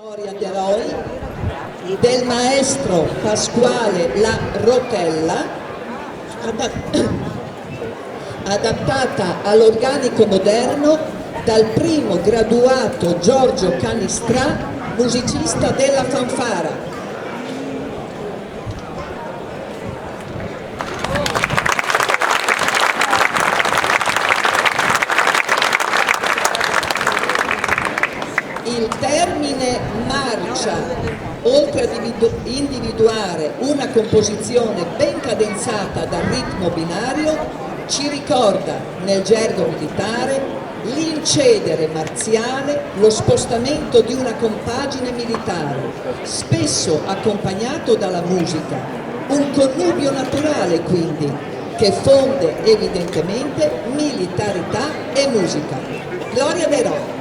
Gloria d'eroi del maestro Pasquale La Rotella, adattata all'organico moderno dal primo graduato Giorgio Canistrà, musicista della fanfara. Il termine marcia, oltre ad individuare una composizione ben cadenzata dal ritmo binario, ci ricorda nel gergo militare l'incedere marziale, lo spostamento di una compagine militare, spesso accompagnato dalla musica, un connubio naturale quindi, che fonde evidentemente militarità e musica. Gloria d'eroi.